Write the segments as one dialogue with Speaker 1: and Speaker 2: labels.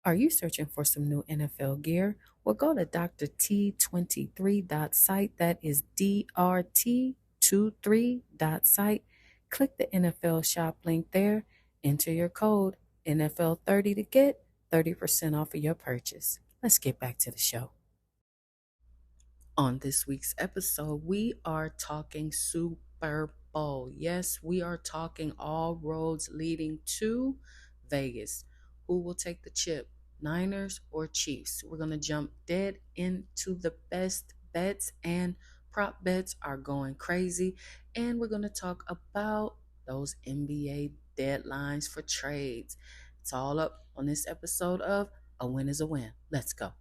Speaker 1: Are you searching for some new NFL gear? Well, go to DrT23.site. That is DRT23.site. Click the NFL shop link there. Enter your code NFL30 to get 30% off of your purchase. Let's get back to the show. On this week's episode, we are talking Super Bowl. Yes, we are talking all roads leading to Vegas. Who will take the chip, Niners or Chiefs? We're going to jump dead into the best bets, and prop bets are going crazy. And we're going to talk about those NBA deadlines for trades. It's all up on this episode of A Win is a Win. Let's go.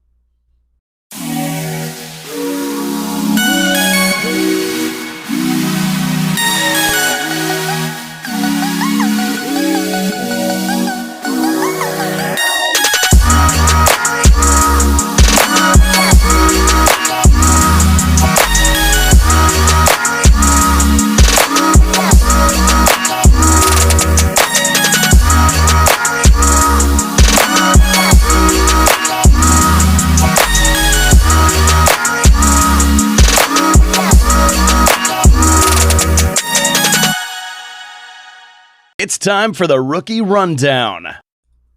Speaker 2: It's time for the Rookie Rundown.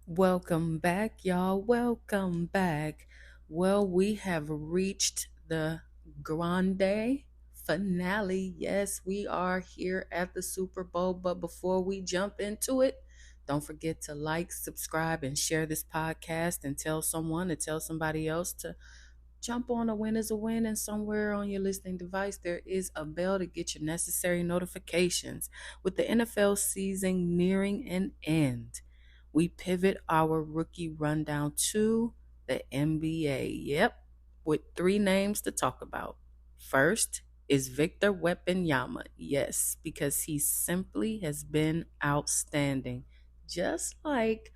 Speaker 1: Welcome back, y'all. Welcome back. Well, we have reached the grande finale. Yes, we are here at the Super Bowl. But before we jump into it, don't forget to like, subscribe, and share this podcast and tell someone to tell somebody else to jump on A Win is a Win, and somewhere on your listening device there is a bell to get your necessary notifications. With the NFL season nearing an end, we pivot our rookie rundown to the NBA. Yep, with three names to talk about. First is Victor Wembanyama. Yes, because he simply has been outstanding, just like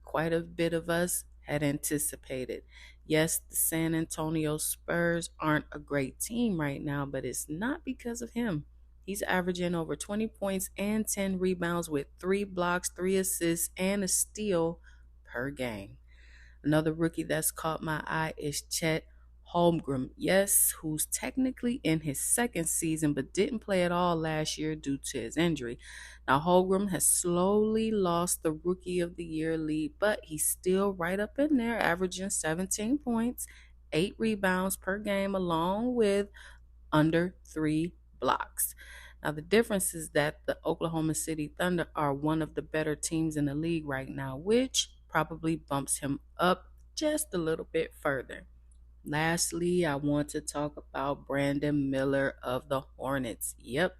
Speaker 1: quite a bit of us had anticipated. Yes, the San Antonio Spurs aren't a great team right now, but it's not because of him. He's averaging over 20 points and 10 rebounds with 3 blocks, 3 assists, and a steal per game. Another rookie that's caught my eye is Chet Holmgren, yes, who's technically in his second season but didn't play at all last year due to his injury. Now, Holmgren has slowly lost the Rookie of the Year lead, but he's still right up in there, averaging 17 points, 8 rebounds per game, along with under 3 blocks. Now, the difference is that the Oklahoma City Thunder are one of the better teams in the league right now, which probably bumps him up just a little bit further. Lastly, I want to talk about Brandon Miller of the Hornets. Yep,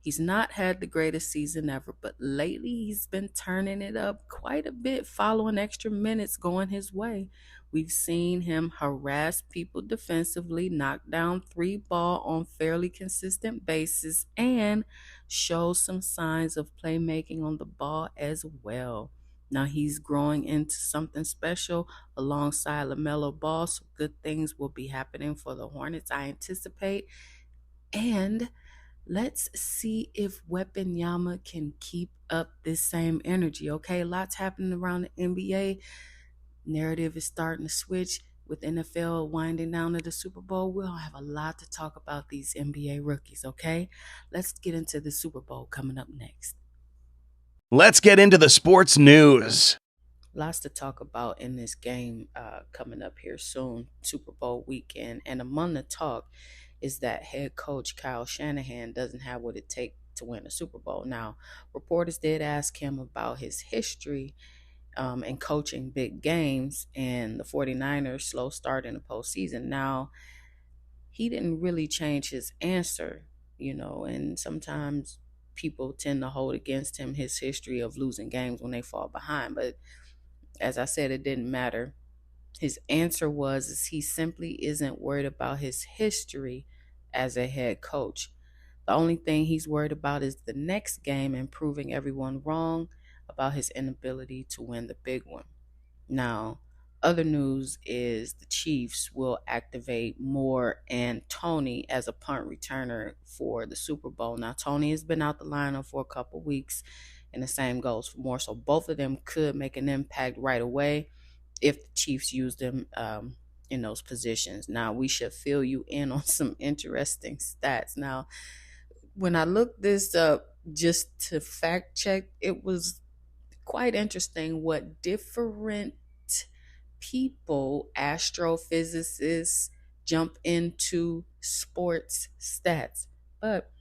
Speaker 1: he's not had the greatest season ever, but lately he's been turning it up quite a bit, following extra minutes going his way. We've seen him harass people defensively, knock down 3 ball on fairly consistent basis, and show some signs of playmaking on the ball as well. Now he's growing into something special alongside LaMelo Ball, so good things will be happening for the Hornets, I anticipate. And let's see if Wembanyama can keep up this same energy. Okay, lots happening around the NBA. Narrative is starting to switch with NFL winding down to the Super Bowl. We'll have a lot to talk about these NBA rookies, okay? Let's get into the Super Bowl coming up next.
Speaker 2: Let's get into the sports news.
Speaker 1: Lots to talk about in this game coming up here soon, Super Bowl weekend. And among the talk is that head coach Kyle Shanahan doesn't have what it takes to win a Super Bowl. Now, reporters did ask him about his history in coaching big games and the 49ers' slow start in the postseason. Now, he didn't really change his answer, and sometimes people tend to hold against him his history of losing games when they fall behind. But as I said, it didn't matter. His answer was is he simply isn't worried about his history as a head coach. The only thing he's worried about is the next game and proving everyone wrong about his inability to win the big one. Now, other news is the Chiefs will activate Moore and Tony as a punt returner for the Super Bowl. Now, Tony has been out the lineup for a couple weeks, and the same goes for Moore. So both of them could make an impact right away. if the Chiefs use them in those positions. Now, we should fill you in on some interesting stats. Now, when I looked this up just to fact check, it was quite interesting what different people, astrophysicists, jump into sports stats. But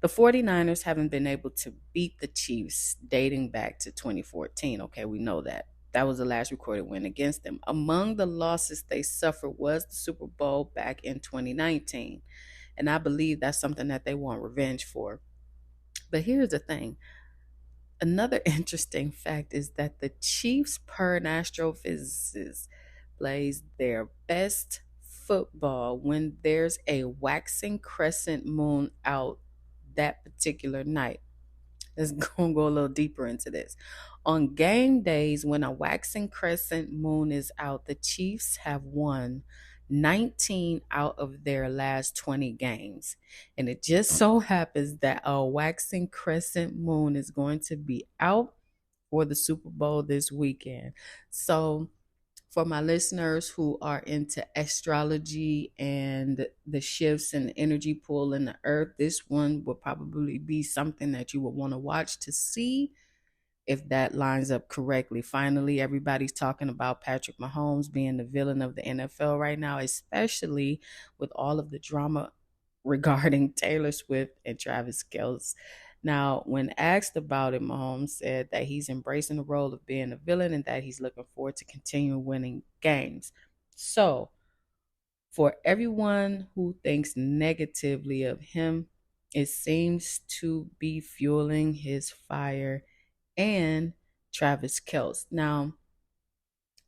Speaker 1: the 49ers haven't been able to beat the Chiefs dating back to 2014. Okay, we know that. That was the last recorded win against them. Among the losses they suffered was the Super Bowl back in 2019. And I believe that's something that they want revenge for. But here's the thing, another interesting fact is that the Chiefs, per an astrophysicist, plays their best football when there's a waxing crescent moon out that particular night. Let's go a little deeper into this. On game days, when a waxing crescent moon is out, the Chiefs have won 19 out of their last 20 games. And it just so happens that a waxing crescent moon is going to be out for the Super Bowl this weekend. So, for my listeners who are into astrology and the shifts and energy pull in the earth, this one will probably be something that you would want to watch to see if that lines up correctly. Finally, everybody's talking about Patrick Mahomes being the villain of the NFL right now, especially with all of the drama regarding Taylor Swift and Travis Kelce. Now, when asked about it, Mahomes said that he's embracing the role of being a villain and that he's looking forward to continue winning games. So, for everyone who thinks negatively of him, it seems to be fueling his fire and Travis Kelce. Now,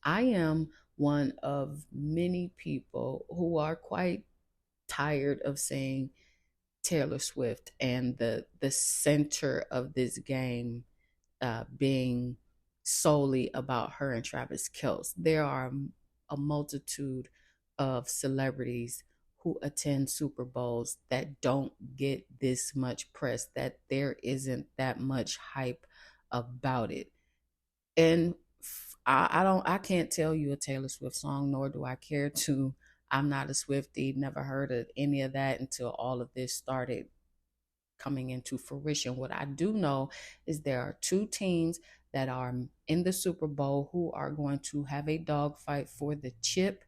Speaker 1: I am one of many people who are quite tired of saying Taylor Swift and the center of this game being solely about her and Travis Kelce. There are a multitude of celebrities who attend Super Bowls that don't get this much press, that there isn't that much hype about it. And I can't tell you a Taylor Swift song, nor do I care to. I'm not a Swiftie, never heard of any of that until all of this started coming into fruition. What I do know is there are two teams that are in the Super Bowl who are going to have a dogfight for the chip.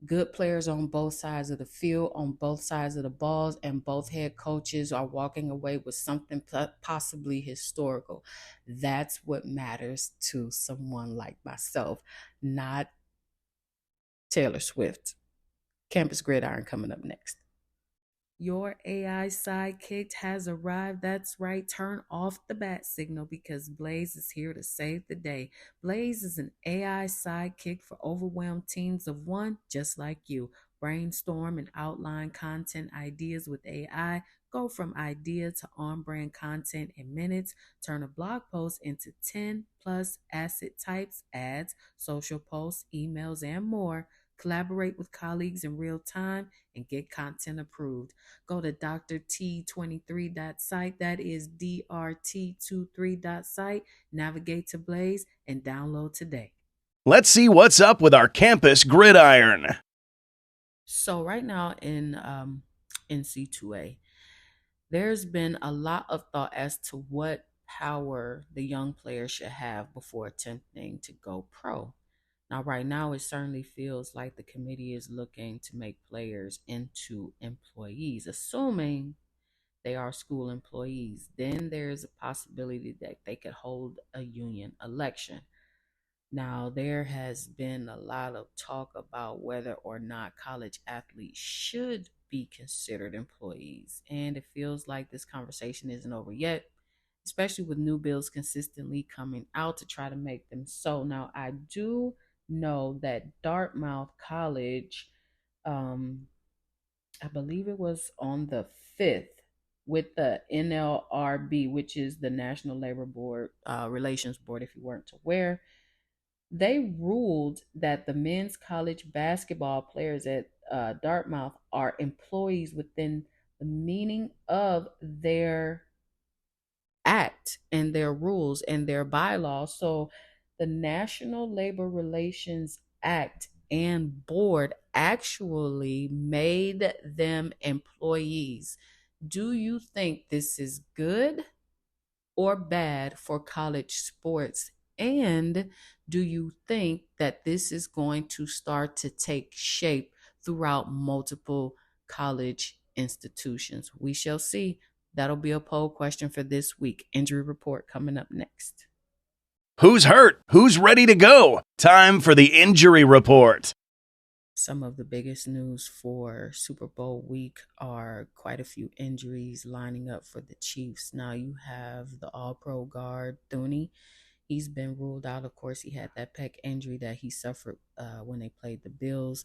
Speaker 1: Good players on both sides of the field, on both sides of the balls, and both head coaches are walking away with something possibly historical. That's what matters to someone like myself, not Taylor Swift. Campus Gridiron coming up next. Your AI sidekick has arrived. That's right. Turn off the bat signal because Blaze is here to save the day. Blaze is an AI sidekick for overwhelmed teams of one just like you. Brainstorm and outline content ideas with AI. Go from idea to on brand content in minutes. Turn a blog post into 10 plus asset types, ads, social posts, emails, and more. Collaborate with colleagues in real time and get content approved. Go to drT23.site. That is DRT23.site. Navigate to Blaze and download today.
Speaker 2: Let's see what's up with our campus gridiron.
Speaker 1: So right now in NC2A, there's been a lot of thought as to what power the young players should have before attempting to go pro. Now, right now, it certainly feels like the committee is looking to make players into employees, assuming they are school employees. Then there's a possibility that they could hold a union election. Now, there has been a lot of talk about whether or not college athletes should be considered employees. And it feels like this conversation isn't over yet, especially with new bills consistently coming out to try to make them so. Now, I do know that Dartmouth College, I believe it was on the 5th, with the NLRB, which is the National Labor Board Relations Board, if you weren't aware, they ruled that the men's college basketball players at Dartmouth are employees within the meaning of their act and their rules and their bylaws. So The National Labor Relations Act and board actually made them employees. Do you think this is good or bad for college sports? And do you think that this is going to start to take shape throughout multiple college institutions? We shall see. That'll be a poll question for this week. Injury report coming up next.
Speaker 2: Who's hurt? Who's ready to go? Time for the injury report.
Speaker 1: Some of the biggest news for Super Bowl week are quite a few injuries lining up for the Chiefs. Now you have the All-Pro guard Thuney. He's been ruled out. Of course, he had that pec injury that he suffered when they played the Bills.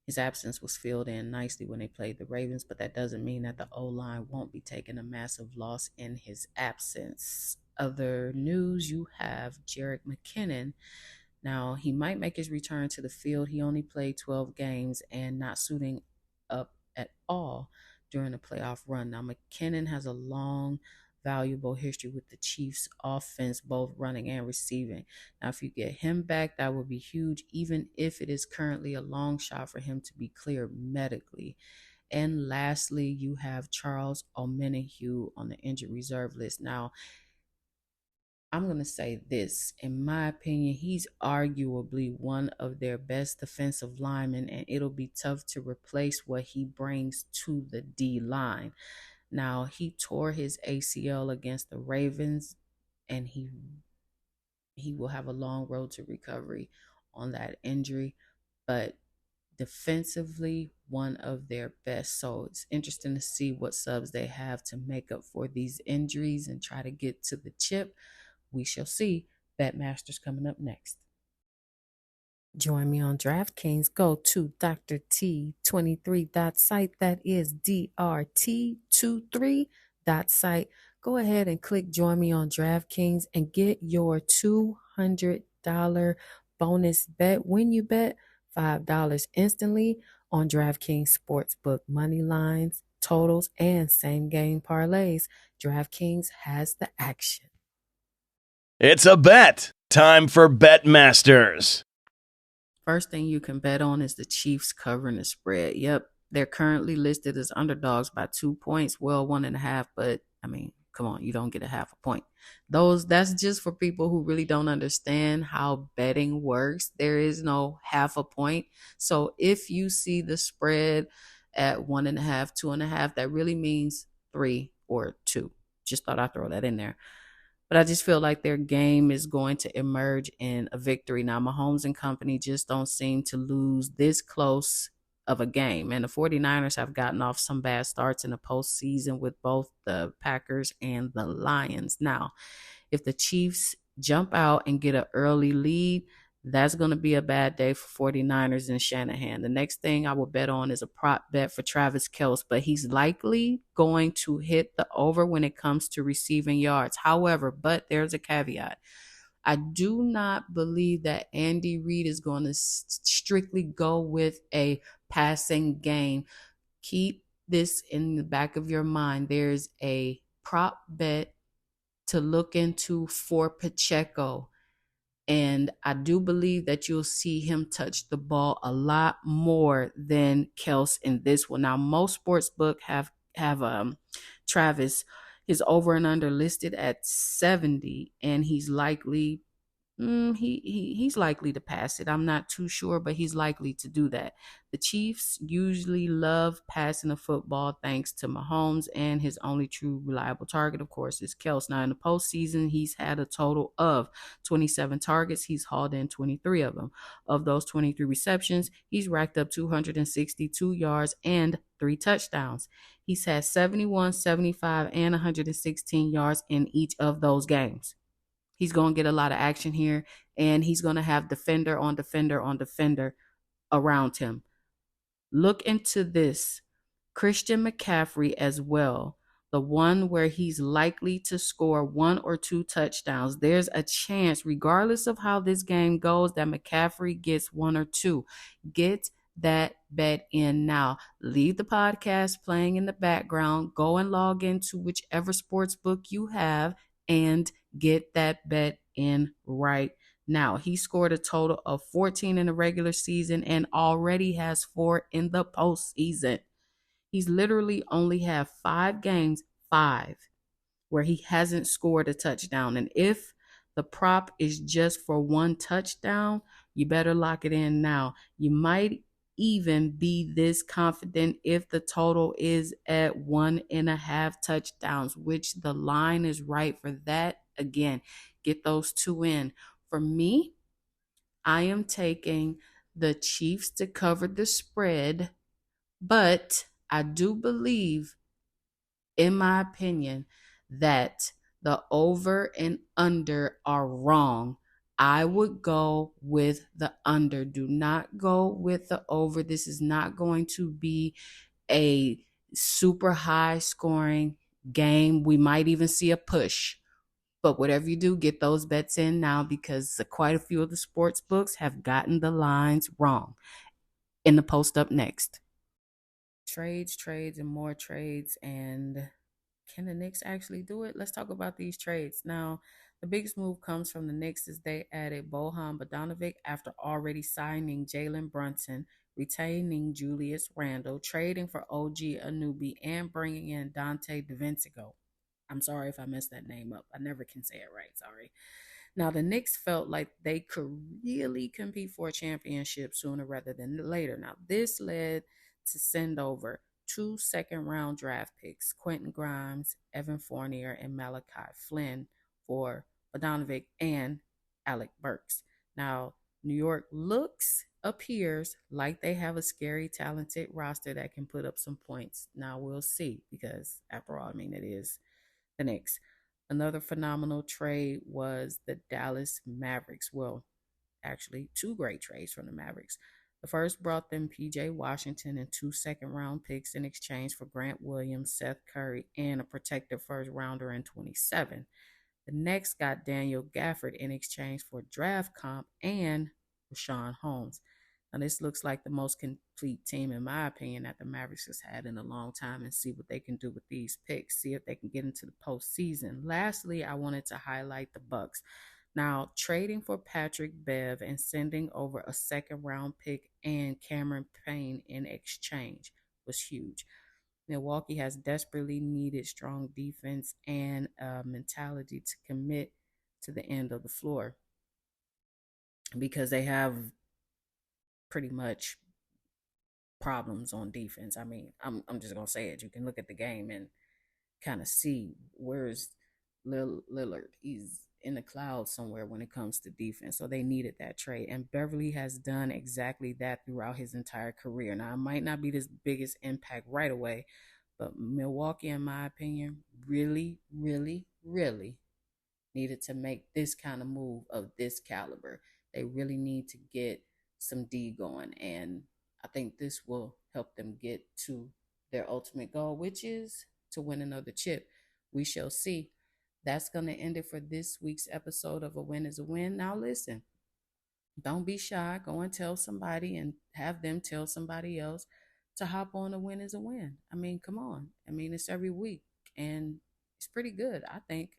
Speaker 1: His absence was filled in nicely when they played the Ravens, but that doesn't mean that the O-line won't be taking a massive loss in his absence. Other news, you have Jerick McKinnon. Now, he might make his return to the field. He only played 12 games and not suiting up at all during the playoff run. Now, McKinnon has a long, valuable history with the Chiefs offense, both running and receiving. Now, if you get him back, that would be huge, even if it is currently a long shot for him to be cleared medically. And lastly, you have Charles Omenihu on the injured reserve list. Now, I'm going to say this. In my opinion, he's arguably one of their best defensive linemen, and it'll be tough to replace what he brings to the D line. Now, he tore his ACL against the Ravens, and he will have a long road to recovery on that injury, but defensively, one of their best. So it's interesting to see what subs they have to make up for these injuries and try to get to the chip. We shall see. Betmasters coming up next. Join me on DraftKings. Go to Dr. T23.site. That is DRT23.site. Go ahead and click join me on DraftKings and get your $200 bonus bet when you bet $5 instantly on DraftKings Sportsbook money lines, totals, and same game parlays. DraftKings has the action.
Speaker 2: It's a bet. Time for Betmasters.
Speaker 1: First thing you can bet on is the Chiefs covering the spread. Yep, they're currently listed as underdogs by 2 points. Well, 1.5, but I mean, come on, you don't get a half a point. That's just for people who really don't understand how betting works. There is no half a point. So if you see the spread at 1.5, 2.5, that really means 3 or 2. Just thought I'd throw that in there. But I just feel like their game is going to emerge in a victory. Now, Mahomes and company just don't seem to lose this close of a game. And the 49ers have gotten off some bad starts in the postseason with both the Packers and the Lions. Now, if the Chiefs jump out and get an early lead, that's going to be a bad day for 49ers and Shanahan. The next thing I will bet on is a prop bet for Travis Kelce, but he's likely going to hit the over when it comes to receiving yards. However, but there's a caveat. I do not believe that Andy Reid is going to strictly go with a passing game. Keep this in the back of your mind. There's a prop bet to look into for Pacheco. And I do believe that you'll see him touch the ball a lot more than Kelce in this one. Now, most sportsbook have Travis, his over and under listed at 70, and he's likely he's likely to pass it. I'm not too sure, but he's likely to do that. The Chiefs usually love passing the football thanks to Mahomes, and his only true reliable target, of course, is Kelce. Now, in the postseason, he's had a total of 27 targets. He's hauled in 23 of them. Of those 23 receptions, he's racked up 262 yards and 3 touchdowns. He's had 71, 75, and 116 yards in each of those games. He's going to get a lot of action here, and he's going to have defender on defender on defender around him. Look into this. Christian McCaffrey as well, the one where he's likely to score 1 or 2 touchdowns. There's a chance, regardless of how this game goes, that McCaffrey gets 1 or 2. Get that bet in now. Leave the podcast playing in the background. Go and log into whichever sports book you have and get that bet in right Now, he scored a total of 14 in the regular season and already has 4 in the postseason. He's literally only had 5 games, 5, where he hasn't scored a touchdown. And if the prop is just for 1 touchdown, you better lock it in now. You might even be this confident if the total is at 1.5 touchdowns, which the line is right for that. Again, get those 2 in. For me, I am taking the Chiefs to cover the spread, but I do believe, in my opinion, that the over and under are wrong. I would go with the under. Do not go with the over. This is not going to be a super high scoring game. We might even see a push. But whatever you do, get those bets in now because quite a few of the sports books have gotten the lines wrong. In the post up next. Trades, and more trades. And can the Knicks actually do it? Let's talk about these trades. Now, the biggest move comes from the Knicks as they added Bojan Bogdanovic after already signing Jalen Brunson, retaining Julius Randle, trading for OG Anunoby, and bringing in Dante DiVincenzo. I'm sorry if I messed that name up. I never can say it right. Sorry. Now, the Knicks felt like they could really compete for a championship sooner rather than later. Now, this led to send over 2 second-round draft picks, Quentin Grimes, Evan Fournier, and Malachi Flynn for Bogdanovic and Alec Burks. Now, New York appears like they have a scary, talented roster that can put up some points. Now, we'll see because, after all, I mean, it is the Knicks. Another phenomenal trade was the Dallas Mavericks. Well, actually, 2 great trades from the Mavericks. The first brought them PJ Washington and 2 second-round picks in exchange for Grant Williams, Seth Curry, and a protected first rounder in 27. The next got Daniel Gafford in exchange for draft comp and Rashawn Holmes. Now, this looks like the most complete team, in my opinion, that the Mavericks has had in a long time, and see what they can do with these picks, see if they can get into the postseason. Lastly, I wanted to highlight the Bucks. Now, trading for Patrick Bev and sending over a second-round pick and Cameron Payne in exchange was huge. Milwaukee has desperately needed strong defense and a mentality to commit to the end of the floor because they have pretty much problems on defense. I mean, I'm just gonna say it. You can look at the game and kind of see where's Lillard. He's in the clouds somewhere when it comes to defense. So they needed that trade. And Beverly has done exactly that throughout his entire career. Now, it might not be this biggest impact right away, but Milwaukee, in my opinion, really, really, really needed to make this kind of move of this caliber. They really need to get some D going. And I think this will help them get to their ultimate goal, which is to win another chip. We shall see. That's going to end it for this week's episode of A Win is a Win. Now, listen, don't be shy. Go and tell somebody and have them tell somebody else to hop on A Win is a Win. I mean, come on. I mean, it's every week and it's pretty good, I think.